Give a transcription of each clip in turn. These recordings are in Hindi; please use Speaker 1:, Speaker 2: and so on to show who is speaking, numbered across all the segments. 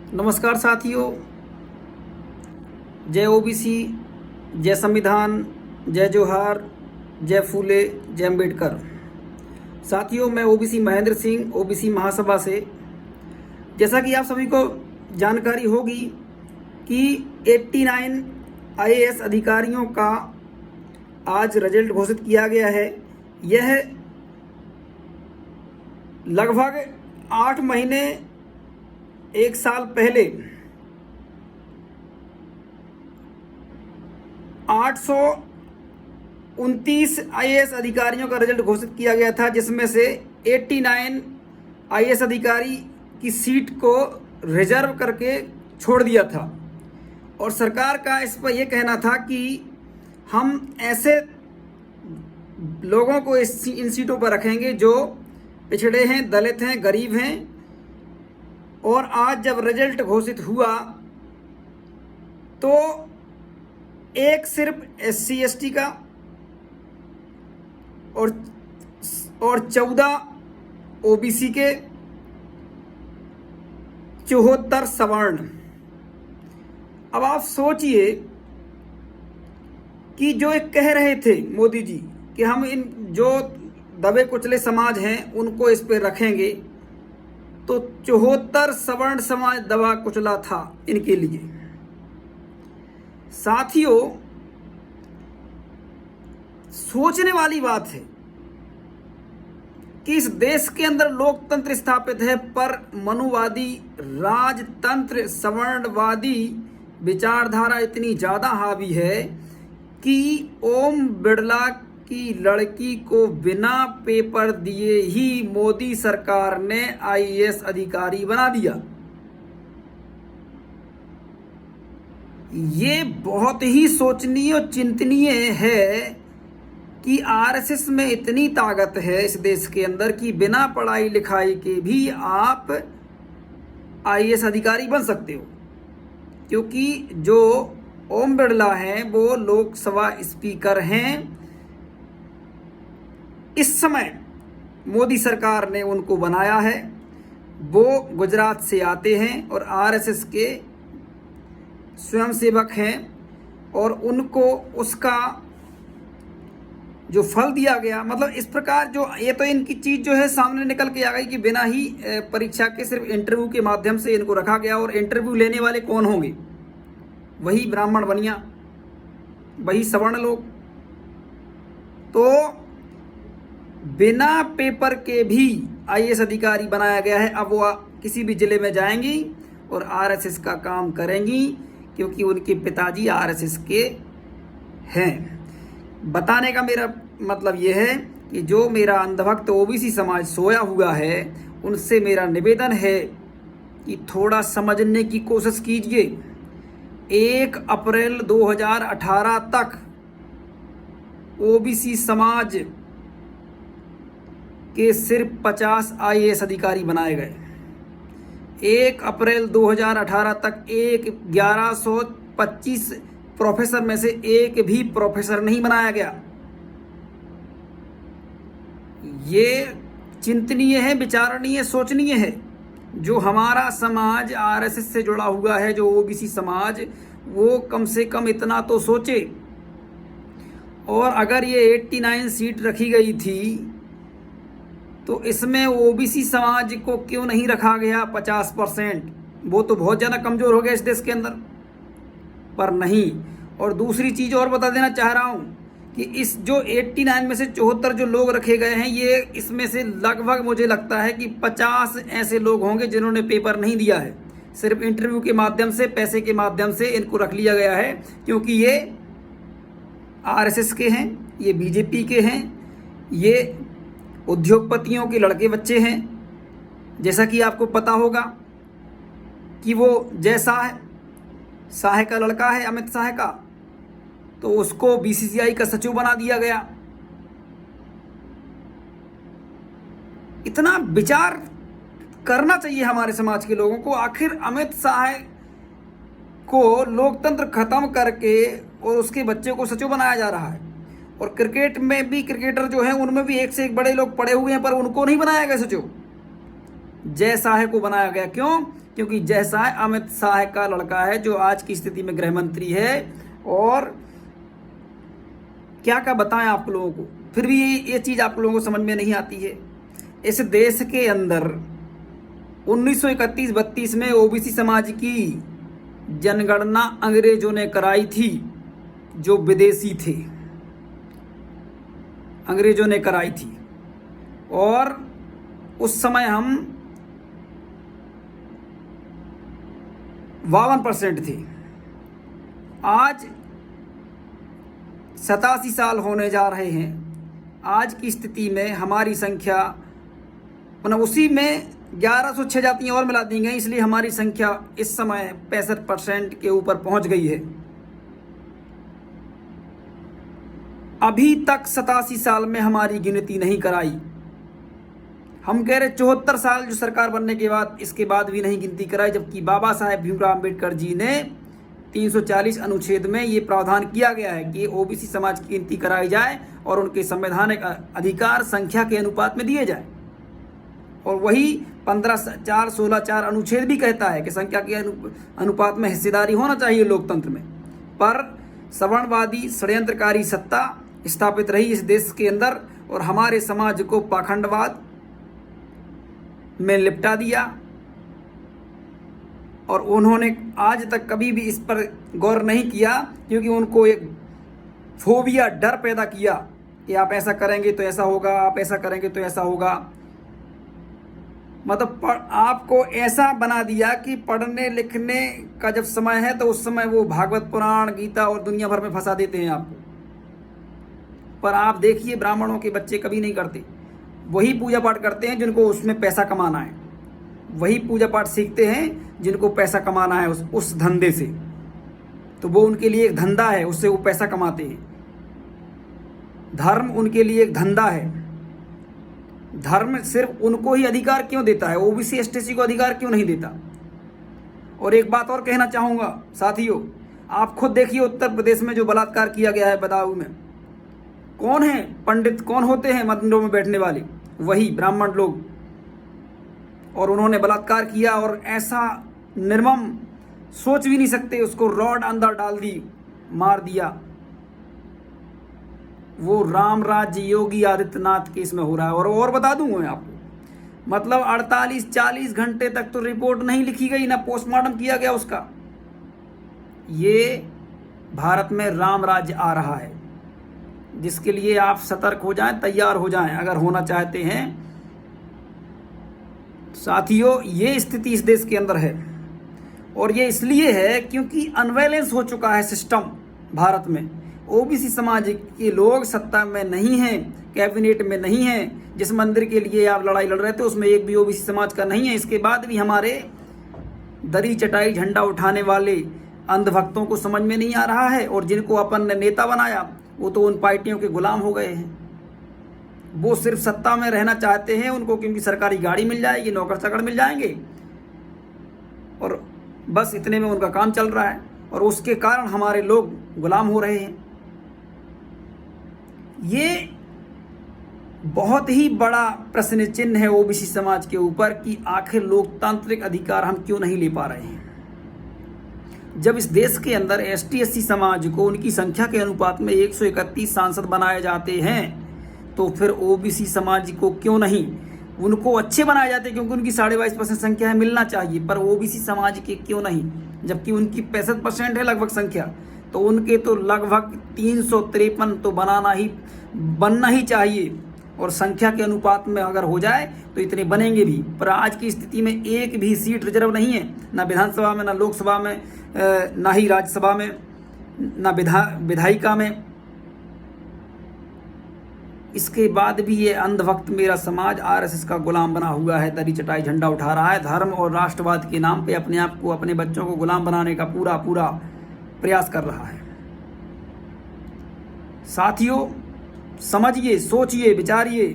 Speaker 1: नमस्कार साथियों। जय ओबीसी, जय संविधान, जय जोहार, जय फूले, जय अम्बेडकर। साथियों, मैं ओबीसी महेंद्र सिंह, ओबीसी महासभा से। जैसा कि आप सभी को जानकारी होगी कि 89 आईएएस अधिकारियों का आज रिजल्ट घोषित किया गया है। यह लगभग 8 महीने, 1 साल पहले 829 आईएएस अधिकारियों का रिजल्ट घोषित किया गया था, जिसमें से 89 आईएएस अधिकारी की सीट को रिजर्व करके छोड़ दिया था। और सरकार का इस पर यह कहना था कि हम ऐसे लोगों को इन सीटों पर रखेंगे जो पिछड़े हैं, दलित हैं, गरीब हैं। और आज जब रिजल्ट घोषित हुआ तो एक सिर्फ SC ST का और 14 OBC के, 74 सवर्ण। अब आप सोचिए कि जो एक कह रहे थे मोदी जी कि हम इन जो दबे कुचले समाज हैं उनको इस पे रखेंगे, तो 74 सवर्ण समाज दबा कुचला था इनके लिए। साथियों, सोचने वाली बात है कि इस देश के अंदर लोकतंत्र स्थापित है, पर मनुवादी, राजतंत्र, सवर्णवादी विचारधारा इतनी ज्यादा हावी है कि ओम बिड़ला की लड़की को बिना पेपर दिए ही मोदी सरकार ने आईएएस अधिकारी बना दिया। ये बहुत ही सोचनीय और चिंतनीय है कि आरएसएस में इतनी ताकत है इस देश के अंदर कि बिना पढ़ाई लिखाई के भी आप आईएएस अधिकारी बन सकते हो। क्योंकि जो ओम बिड़ला हैं वो लोकसभा स्पीकर हैं। इस समय मोदी सरकार ने उनको बनाया है। वो गुजरात से आते हैं और आरएसएस के स्वयंसेवक हैं, और उनको उसका जो फल दिया गया, मतलब इस प्रकार जो ये तो इनकी चीज़ जो है सामने निकल के आ गई कि बिना ही परीक्षा के सिर्फ इंटरव्यू के माध्यम से इनको रखा गया। और इंटरव्यू लेने वाले कौन होंगे? वही ब्राह्मण बनिया, वही सवर्ण लोग। तो बिना पेपर के भी आईएएस अधिकारी बनाया गया है। अब वो किसी भी जिले में जाएंगी और आरएसएस का काम करेंगी, क्योंकि उनके पिताजी आरएसएस के हैं। बताने का मेरा मतलब ये है कि जो मेरा अंधभक्त ओबीसी समाज सोया हुआ है, उनसे मेरा निवेदन है कि थोड़ा समझने की कोशिश कीजिए। 1 अप्रैल 2018 तक ओबीसी समाज के सिर्फ 50 आईएएस अधिकारी बनाए गए। 1 अप्रैल 2018 तक 1125 प्रोफेसर में से एक भी प्रोफेसर नहीं बनाया गया। ये चिंतनीय है, विचारणीय, सोचनीय है। जो हमारा समाज आरएसएस से जुड़ा हुआ है, जो ओबीसी समाज, वो कम से कम इतना तो सोचे। और अगर ये 89 सीट रखी गई थी तो इसमें ओबीसी समाज को क्यों नहीं रखा गया 50%? वो तो बहुत ज़्यादा कमज़ोर हो गया इस देश के अंदर, पर नहीं। और दूसरी चीज़ और बता देना चाह रहा हूँ कि इस जो 89 में से 74 जो लोग रखे गए हैं, ये इसमें से लगभग मुझे लगता है कि 50 ऐसे लोग होंगे जिन्होंने पेपर नहीं दिया है। सिर्फ इंटरव्यू के माध्यम से, पैसे के माध्यम से इनको रख लिया गया है, क्योंकि ये आरएसएस के हैं, ये बीजेपी के हैं, ये उद्योगपतियों के लड़के बच्चे हैं। जैसा कि आपको पता होगा कि वो जय शाह का लड़का है, अमित शाह का, तो उसको बीसीसीआई का सचिव बना दिया गया। इतना विचार करना चाहिए हमारे समाज के लोगों को। आखिर अमित शाह को लोकतंत्र खत्म करके और उसके बच्चे को सचिव बनाया जा रहा है। और क्रिकेट में भी क्रिकेटर जो हैं उनमें भी एक से एक बड़े लोग पड़े हुए हैं, पर उनको नहीं बनाया गया सचिव। जय शाह को बनाया गया। क्यों? क्योंकि जय शाह अमित शाह का लड़का है, जो आज की स्थिति में गृह मंत्री है। और क्या क्या बताएं आप लोगों को, फिर भी ये चीज़ आप लोगों को समझ में नहीं आती है। इस देश के अंदर 1931-32 में ओबीसी समाज की जनगणना अंग्रेजों ने कराई थी, जो विदेशी थे, अंग्रेजों ने कराई थी। और उस समय हम 52% थे। आज 87 साल होने जा रहे हैं। आज की स्थिति में हमारी संख्या, मतलब उसी में 1106 जातियाँ और मिला दी गई, इसलिए हमारी संख्या इस समय 65% के ऊपर पहुंच गई है। अभी तक 87 साल में हमारी गिनती नहीं कराई। हम कह रहे 74 साल जो सरकार बनने के बाद, इसके बाद भी नहीं गिनती कराई, जबकि बाबा साहेब भीमराव अम्बेडकर जी ने 340 अनुच्छेद में ये प्रावधान किया गया है कि ओबीसी समाज की गिनती कराई जाए और उनके संवैधानिक अधिकार संख्या के अनुपात में दिए जाए। और वही 15(4), 16(4) अनुच्छेद भी कहता है कि संख्या के अनुपात में हिस्सेदारी होना चाहिए लोकतंत्र में। पर सवर्णवादी षड्यंत्रकारी सत्ता स्थापित रही इस देश के अंदर और हमारे समाज को पाखंडवाद में लिपटा दिया। और उन्होंने आज तक कभी भी इस पर गौर नहीं किया, क्योंकि उनको एक फोबिया, डर पैदा किया कि आप ऐसा करेंगे तो ऐसा होगा, आप ऐसा करेंगे तो ऐसा होगा। मतलब आपको ऐसा बना दिया कि पढ़ने लिखने का जब समय है तो उस समय वो भागवत पुराण, गीता और दुनिया भर में फंसा देते हैं आपको। पर आप देखिए, ब्राह्मणों के बच्चे कभी नहीं करते, वही पूजा पाठ करते हैं जिनको उसमें पैसा कमाना है, वही पूजा पाठ सीखते हैं जिनको पैसा कमाना है उस धंधे से। तो वो उनके लिए एक धंधा है, उससे वो पैसा कमाते हैं। धर्म उनके लिए एक धंधा है। धर्म सिर्फ उनको ही अधिकार क्यों देता है, ओबीसी एसटी को अधिकार क्यों नहीं देता? और एक बात और कहना चाहूँगा साथियों, आप खुद देखिए उत्तर प्रदेश में जो बलात्कार किया गया है बदायूं में, कौन है पंडित, कौन होते हैं मंदिरों में बैठने वाले? वही ब्राह्मण लोग। और उन्होंने बलात्कार किया और ऐसा निर्मम, सोच भी नहीं सकते, उसको रॉड अंदर डाल दी, मार दिया। वो राम राज्य योगी आदित्यनाथ केस में हो रहा है। और बता दूं मैं आपको, मतलब 48-40 घंटे तक तो रिपोर्ट नहीं लिखी गई, ना पोस्टमार्टम किया गया उसका। ये भारत में राम राज्य आ रहा है, जिसके लिए आप सतर्क हो जाएं, तैयार हो जाएं अगर होना चाहते हैं। साथियों, ये स्थिति इस देश के अंदर है और ये इसलिए है क्योंकि अनबैलेंस हो चुका है सिस्टम भारत में। ओबीसी समाज के लोग सत्ता में नहीं हैं, कैबिनेट में नहीं हैं। जिस मंदिर के लिए आप लड़ाई लड़ रहे थे उसमें एक भी ओबीसी समाज का नहीं है। इसके बाद भी हमारे दरी चटाई झंडा उठाने वाले अंधभक्तों को समझ में नहीं आ रहा है, और जिनको अपन ने नेता बनाया वो तो उन पार्टियों के गुलाम हो गए हैं। वो सिर्फ सत्ता में रहना चाहते हैं, उनको क्योंकि सरकारी गाड़ी मिल जाएगी, नौकर चाकर मिल जाएंगे, और बस इतने में उनका काम चल रहा है, और उसके कारण हमारे लोग गुलाम हो रहे हैं। ये बहुत ही बड़ा प्रश्न चिन्ह है ओबीसी समाज के ऊपर कि आखिर लोकतांत्रिक अधिकार हम क्यों नहीं ले पा रहे हैं। जब इस देश के अंदर ST/SC समाज को उनकी संख्या के अनुपात में 131 सांसद बनाए जाते हैं, तो फिर ओबीसी समाज को क्यों नहीं? उनको अच्छे बनाए जाते हैं क्योंकि उनकी 22.5% संख्या है, मिलना चाहिए, पर ओबीसी समाज के क्यों नहीं? जबकि उनकी 65% है लगभग संख्या, तो उनके तो लगभग 353 तो बनना ही चाहिए, और संख्या के अनुपात में अगर हो जाए तो इतने बनेंगे भी। पर आज की स्थिति में एक भी सीट रिजर्व नहीं है, ना विधानसभा में, ना लोकसभा में, ना ही राज्यसभा में, ना विधायिका में। इसके बाद भी ये अंधभक्त मेरा समाज RSS का गुलाम बना हुआ है, दरी चटाई झंडा उठा रहा है, धर्म और राष्ट्रवाद के नाम पे अपने आप को, अपने बच्चों को गुलाम बनाने का पूरा प्रयास कर रहा है। साथियों, समझिए, सोचिए, विचारिए,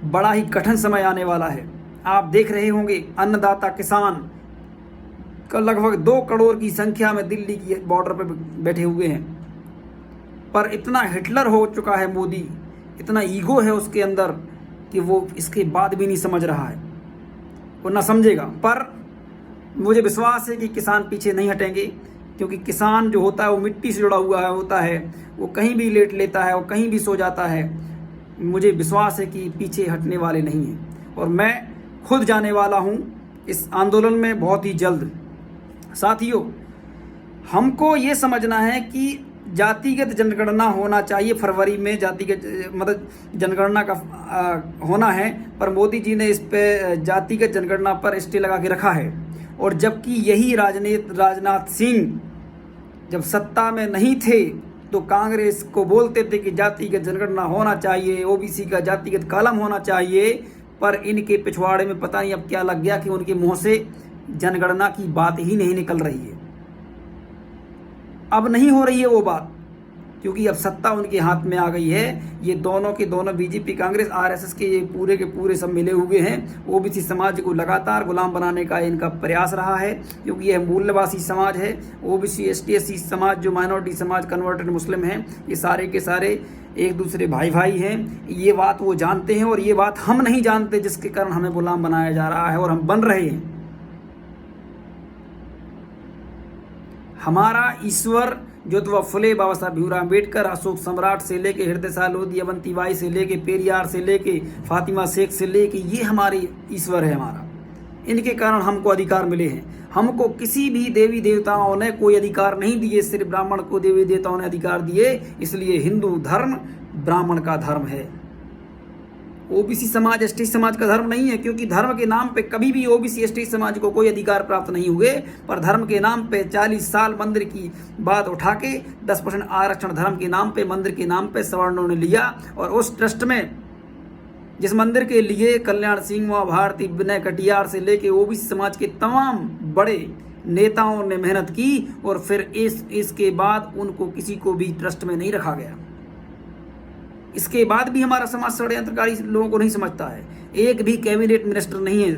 Speaker 1: बड़ा ही कठिन समय आने वाला है। आप देख रहे होंगे अन्नदाता किसान का लगभग 2 करोड़ की संख्या में दिल्ली की बॉर्डर पर बैठे हुए हैं, पर इतना हिटलर हो चुका है मोदी, इतना ईगो है उसके अंदर कि वो इसके बाद भी नहीं समझ रहा है, वो ना समझेगा। पर मुझे विश्वास है कि किसान पीछे नहीं हटेंगे, क्योंकि किसान जो होता है वो मिट्टी से जुड़ा हुआ होता है, वो कहीं भी लेट लेता है, वो कहीं भी सो जाता है। मुझे विश्वास है कि पीछे हटने वाले नहीं हैं, और मैं खुद जाने वाला हूँ इस आंदोलन में बहुत ही जल्द। साथियों, हमको ये समझना है कि जातिगत जनगणना होना चाहिए, फरवरी में जातिगत मतलब जनगणना का होना है, पर मोदी जी ने इस पे जातिगत जनगणना पर स्टे लगा के रखा है। और जबकि यही राजनाथ सिंह जब सत्ता में नहीं थे तो कांग्रेस को बोलते थे कि जातिगत जनगणना होना चाहिए, ओबीसी का जातिगत कॉलम होना चाहिए, पर इनके पिछवाड़े में पता नहीं अब क्या लग गया कि उनके मुंह से जनगणना की बात ही नहीं निकल रही है। अब नहीं हो रही है वो बात, क्योंकि अब सत्ता उनके हाथ में आ गई है। ये दोनों के दोनों बीजेपी, कांग्रेस, आरएसएस के ये पूरे के पूरे सब मिले हुए हैं। ओबीसी समाज को लगातार गुलाम बनाने का इनका प्रयास रहा है, क्योंकि यह मूल्यवासी समाज है। ओबीसी, एसटी, एससी समाज, जो माइनॉरिटी समाज, कन्वर्टेड मुस्लिम हैं, ये सारे के सारे एक दूसरे भाई भाई हैं। ये बात वो जानते हैं और ये बात हम नहीं जानते, जिसके कारण हमें गुलाम बनाया जा रहा है और हम बन रहे हैं। हमारा ईश्वर ज्योतिबा फुले, बाबा साहब भीमराव अम्बेडकर, अशोक सम्राट से लेके हृदय लोधी, अवंती बाई से लेके पेरियार से लेके फातिमा शेख से लेके, ये हमारे ईश्वर है हमारा। इनके कारण हमको अधिकार मिले हैं। हमको किसी भी देवी देवताओं ने कोई अधिकार नहीं दिए, सिर्फ ब्राह्मण को देवी देवताओं ने अधिकार दिए। इसलिए हिंदू धर्म ब्राह्मण का धर्म है, ओबीसी समाज, एसटी समाज का धर्म नहीं है। क्योंकि धर्म के नाम पे कभी भी ओबीसी, एसटी समाज को कोई अधिकार प्राप्त नहीं हुए, पर धर्म के नाम पे 40 साल मंदिर की बात उठा के 10% आरक्षण धर्म के नाम पे, मंदिर के नाम पे सवर्णों ने लिया। और उस ट्रस्ट में, जिस मंदिर के लिए कल्याण सिंह, भारती, विनय कटियार से लेके ओबीसी समाज के तमाम बड़े नेताओं ने मेहनत की, और फिर इसके बाद उनको किसी को भी ट्रस्ट में नहीं रखा गया। इसके बाद भी हमारा समाज षड्यंत्रकारी लोगों को नहीं समझता है। एक भी कैबिनेट मिनिस्टर नहीं है,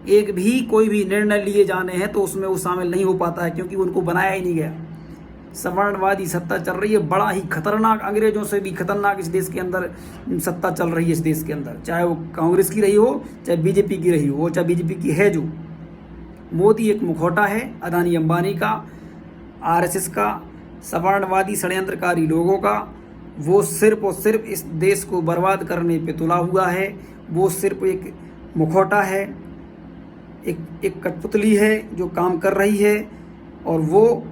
Speaker 1: एक भी कोई भी निर्णय लिए जाने हैं तो उसमें वो शामिल नहीं हो पाता है, क्योंकि उनको बनाया ही नहीं गया। सवर्णवादी सत्ता चल रही है, बड़ा ही खतरनाक, अंग्रेजों से भी खतरनाक इस देश के अंदर सत्ता चल रही है। इस देश के अंदर चाहे वो कांग्रेस की रही हो, चाहे बीजेपी की रही हो, चाहे बीजेपी की है। जो मोदी एक मुखौटा है अदानी अंबानी का, आरएसएस का, सवर्णवादी षड्यंत्रकारी लोगों का। वो सिर्फ और सिर्फ इस देश को बर्बाद करने पे तुला हुआ है। वो सिर्फ एक मुखौटा है, एक कठपुतली है जो काम कर रही है, और वो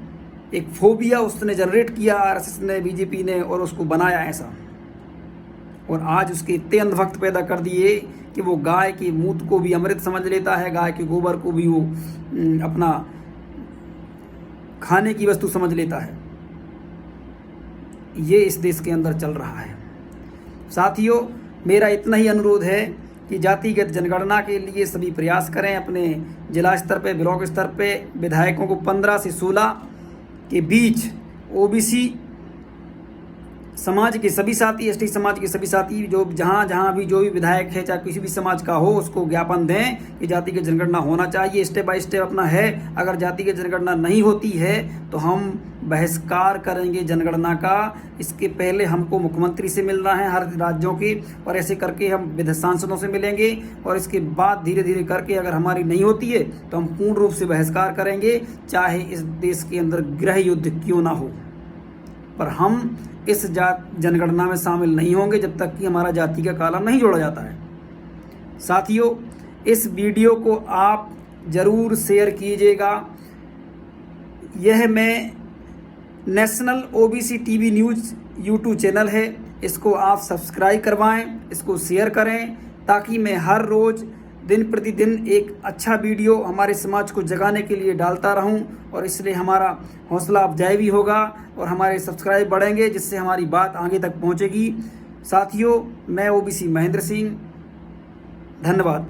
Speaker 1: एक फोबिया उसने जनरेट किया, आरएसएस ने, बीजेपी ने, और उसको बनाया ऐसा। और आज उसके इतने अंधभक्त पैदा कर दिए कि वो गाय के मूत्र को भी अमृत समझ लेता है, गाय के गोबर को भी वो अपना खाने की वस्तु समझ लेता है। ये इस देश के अंदर चल रहा है। साथियों, मेरा इतना ही अनुरोध है कि जातिगत जनगणना के लिए सभी प्रयास करें। अपने जिला स्तर पे, ब्लॉक स्तर पे विधायकों को 15 से 16 के बीच ओबीसी समाज के सभी साथी, एसटी समाज के सभी साथी, जो जहाँ भी जो भी विधायक है, चाहे किसी भी समाज का हो, उसको ज्ञापन दें कि जातिगत जनगणना होना चाहिए। स्टेप बाय स्टेप अपना है। अगर जातिगत जनगणना नहीं होती है तो हम बहिष्कार करेंगे जनगणना का। इसके पहले हमको मुख्यमंत्री से मिलना है हर राज्यों के, और ऐसे करके हम सांसदों से मिलेंगे, और इसके बाद धीरे धीरे करके अगर हमारी नहीं होती है तो हम पूर्ण रूप से बहिष्कार करेंगे, चाहे इस देश के अंदर गृह युद्ध क्यों ना हो। पर हम इस जनगणना में शामिल नहीं होंगे जब तक कि हमारा जाति का कॉलम नहीं जोड़ा जाता है। साथियों, इस वीडियो को आप ज़रूर शेयर कीजिएगा। यह मैं national OBC TV news YouTube channel है, इसको आप सब्सक्राइब करवाएं, इसको शेयर करें, ताकि मैं हर रोज़ दिन प्रतिदिन एक अच्छा वीडियो हमारे समाज को जगाने के लिए डालता रहूं, और इसलिए हमारा हौसला अफजाई भी होगा और हमारे सब्सक्राइब बढ़ेंगे, जिससे हमारी बात आगे तक पहुंचेगी। साथियों, मैं ओबीसी महेंद्र सिंह, धन्यवाद।